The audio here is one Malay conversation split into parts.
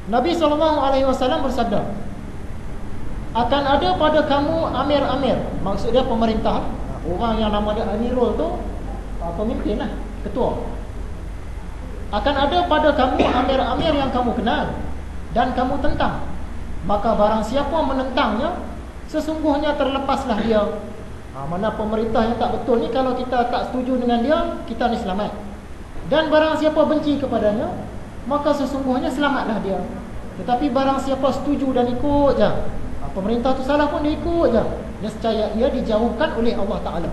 Nabi SAW bersabda, akan ada pada kamu amir-amir, maksud dia pemerintah. Orang yang nama dia Amirul tu pemimpin lah, ketua. Akan ada pada kamu amir-amir yang kamu kenal dan kamu tentang. Maka barang siapa menentangnya, sesungguhnya terlepaslah dia. Mana pemerintah yang tak betul ni, kalau kita tak setuju dengan dia, kita ni selamat. Dan barang siapa benci kepadanya, maka sesungguhnya selamatlah dia. Tetapi barang siapa setuju dan ikut je, pemerintah tu salah pun dia ikut je, nescaya ia dijauhkan oleh Allah Ta'ala.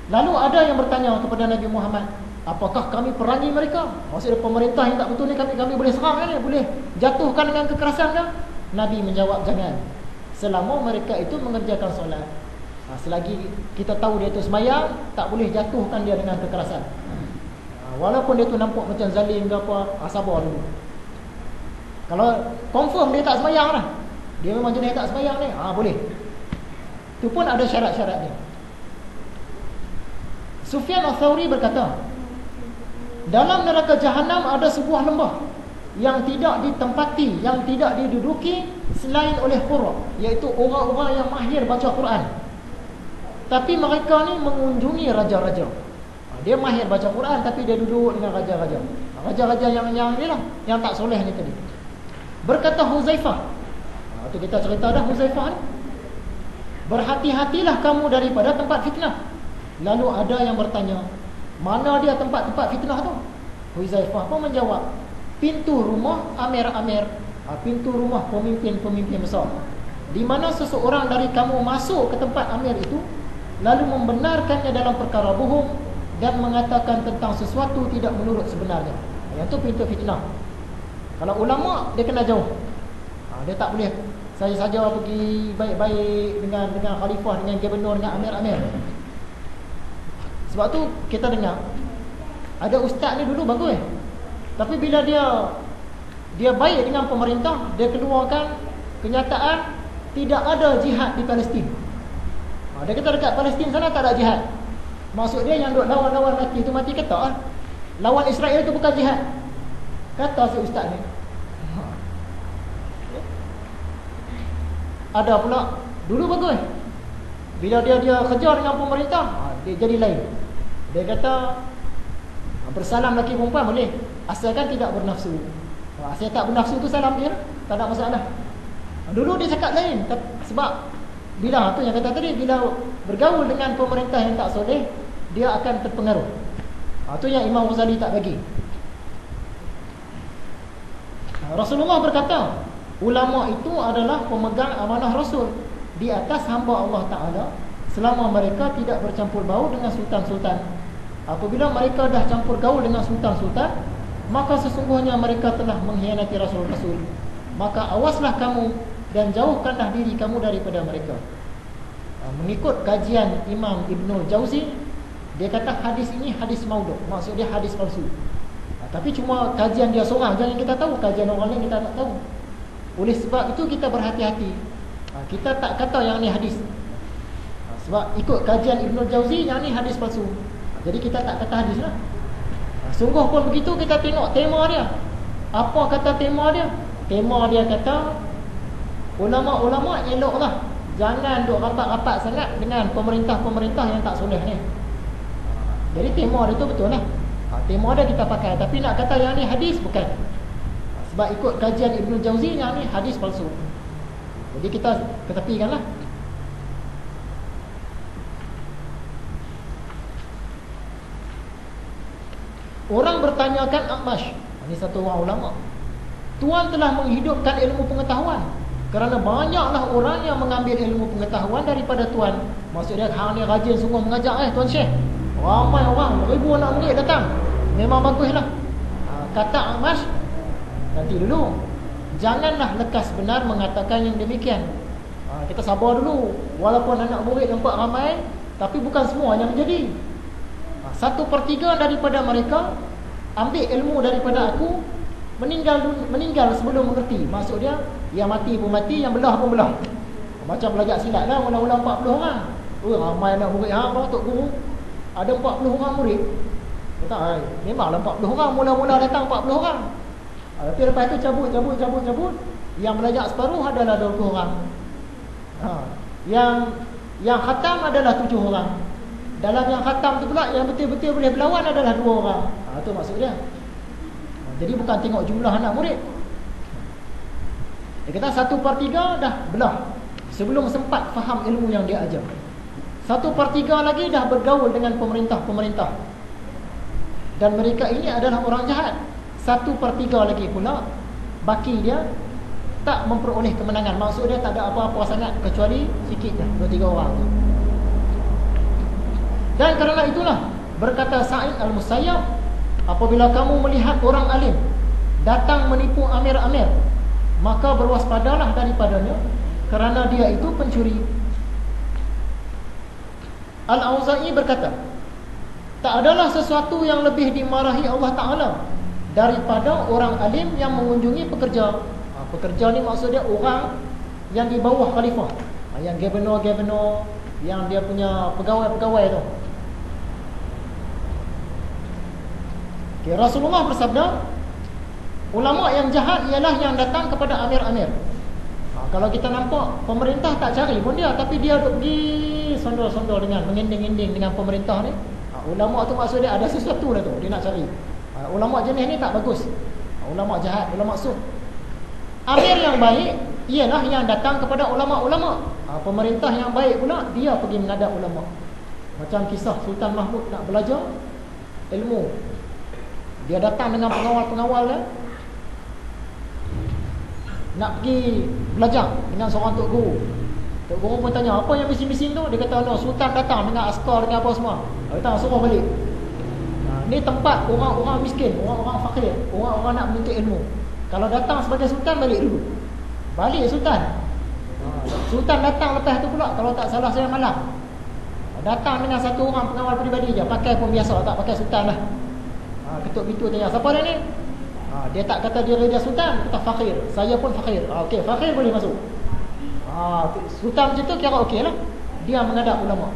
Lalu ada yang bertanya kepada Nabi Muhammad, apakah kami perangi mereka? Maksudnya pemerintah yang tak betul ni kami boleh serang kan? Boleh jatuhkan dengan kekerasan kan? Nabi menjawab, jangan. Selama mereka itu mengerjakan solat. Selagi kita tahu dia itu semayang, tak boleh jatuhkan dia dengan kekerasan. Walaupun dia tu nampak macam zalim ke apa, sabar dulu. Kalau confirm dia tak semayang lah, dia memang jenis tak semayang ni, boleh. Itu pun ada syarat-syarat dia. Sufyan Ats-Tsauri berkata, dalam neraka Jahanam ada sebuah lembah yang tidak ditempati, yang tidak diduduki selain oleh qurra, iaitu orang-orang yang mahir baca Quran. Tapi mereka ni mengunjungi raja-raja. Dia mahir baca Quran, tapi dia duduk dengan raja-raja. Raja-raja yang ni lah, yang tak soleh ni tadi. Berkata Huzaifah, itu kita cerita dah Huzaifah ni, berhati-hatilah kamu daripada tempat fitnah. Lalu ada yang bertanya, mana dia tempat-tempat fitnah tu? Huzaifah pun menjawab, pintu rumah amir-amir, pintu rumah pemimpin-pemimpin besar, di mana seseorang dari kamu masuk ke tempat amir itu, lalu membenarkannya dalam perkara bohong dan mengatakan tentang sesuatu tidak menurut sebenarnya. Yang tu pintu fitnah. Kalau ulama, dia kena jauh. Dia tak boleh saja-saja pergi baik-baik dengan khalifah, dengan gubernur, dengan amir-amir. Sebab tu kita dengar ada ustaz ni dulu bagus, tapi bila dia baik dengan pemerintah, dia keluarkan kenyataan tidak ada jihad di Palestin. Dia kata dekat Palestin sana tak ada jihad. Maksud dia yang duk lawan-lawan mati tu mati kata lah. Lawan Israel tu bukan jihad, kata si ustaz ni. Ada pula dulu bagus, bila dia kejar dengan pemerintah, dia jadi lain. Dia kata bersalam lelaki perempuan boleh, asalkan tidak bernafsu. Asal tak bernafsu tu salam dia, tak ada masalah. Dulu dia cakap lain, sebab bila tu yang kata tadi, bila bergaul dengan pemerintah yang tak soleh, dia akan terpengaruh. Tu yang Imam Ghazali tak bagi. Rasulullah berkata, ulama itu adalah pemegang amanah Rasul di atas hamba Allah Ta'ala selama mereka tidak bercampur baur dengan sultan-sultan. Apabila mereka dah campur gaul dengan sultan-sultan, maka sesungguhnya mereka telah mengkhianati Rasul-Rasul. Maka awaslah kamu dan jauhkanlah diri kamu daripada mereka. Mengikut kajian Imam Ibnul Jauzi, dia kata hadis ini hadis maudhu', maksud dia hadis palsu. Tapi cuma kajian dia seorang, jangan kita tahu, kajian orang lain kita tak tahu. Oleh sebab itu kita berhati-hati. Kita tak kata yang ni hadis, sebab ikut kajian Ibnul Jauzi, yang ni hadis palsu. Jadi kita tak kata hadis lah. Sungguh pun begitu, kita tengok tema dia. Apa kata tema dia? Tema dia kata, ulama-ulama eloklah, jangan duk rapat-rapat sangat dengan pemerintah-pemerintah yang tak soleh ni. Jadi tema dia tu betul lah. Tema dia kita pakai. Tapi nak kata yang ni hadis, bukan. Sebab ikut kajian Ibnul Jauzi, yang ni hadis palsu. Jadi kita ketepikan lah. Orang bertanyakan A'mash, ini satu orang ulama, Tuhan telah menghidupkan ilmu pengetahuan, kerana banyaklah orang yang mengambil ilmu pengetahuan daripada Tuhan. Maksud dia, hang ni rajin sungguh mengajar Tuan Syekh. Ramai orang, ribu anak murid datang, memang baguslah. Kata A'mash, nanti dulu, janganlah lekas benar mengatakan yang demikian. Kita sabar dulu. Walaupun anak murid nampak ramai, tapi bukan semua yang menjadi. 1/3 daripada mereka ambil ilmu daripada aku, meninggal sebelum mengerti. Maksud dia, yang mati pun mati, yang belah pun belah. Macam belajar silat lah, mula-mula 40 orang. Ramai anak murid hang, Tok Guru ada 40 orang murid. Kata, memanglah 40 orang, mula-mula datang 40 orang. Tapi lepas itu cabut. Yang belajar separuh adalah 20 orang. Yang khatam adalah 7 orang. Dalam yang khatam tu pula, yang betul-betul boleh berlawan adalah 2 orang. Itu maksud dia. Jadi bukan tengok jumlah anak murid. Dia kata 1/3 dah belah sebelum sempat faham ilmu yang dia ajar. 1/3 lagi dah bergaul dengan pemerintah-pemerintah. Dan mereka ini adalah orang jahat. 1/3 lagi pula baki dia tak memperoleh kemenangan. Maksud dia tak ada apa-apa sangat kecuali sikit je, 2-3 orang tu. Dan kerana itulah berkata Sa'id Al-Musayyab, apabila kamu melihat orang alim datang menipu amir-amir, maka berwaspadalah daripadanya, kerana dia itu pencuri. Al-Auza'i berkata, tak adalah sesuatu yang lebih dimarahi Allah Ta'ala daripada orang alim yang mengunjungi pekerja. Pekerja ni maksudnya orang yang di bawah khalifah, yang gubernur, yang dia punya pegawai-pegawai tu. Okay, Rasulullah bersabda, ulama yang jahat ialah yang datang kepada amir-amir. Kalau kita nampak pemerintah tak cari pun dia, tapi dia duk pergi sondol-sondol dengan mengending-ending dengan pemerintah ni. Ulama tu maksud dia ada sesuatu dah tu dia nak cari. Ulama jenis ni tak bagus. Ulama jahat, ulama su. Amir yang baik ialah yang datang kepada ulama-ulama. Pemerintah yang baik pula dia pergi menghadap ulama. Macam kisah Sultan Mahmud nak belajar ilmu. Dia datang dengan pengawal-pengawal dia, nak pergi belajar dengan seorang tok guru. Tok guru pun tanya, apa yang bising-bising tu? Dia kata, no, Sultan datang dengan askar, dengan apa semua. Dia kata, suruh balik. Ni tempat orang-orang miskin, orang-orang fakir, orang-orang nak menuntut ilmu. Kalau datang sebagai Sultan, balik dulu. Balik Sultan. Sultan datang lepas tu pula, kalau tak salah saya malam, datang dengan satu orang pengawal peribadi je, pakai pun biasa, tak pakai Sultan lah. Ketuk pintu tanya, siapa dia ni? Dia tak kata dia Sultan, kata fakir. Saya pun fakir. Okey, fakir boleh masuk. Sultan macam tu kira okey lah. Dia menghadap ulama.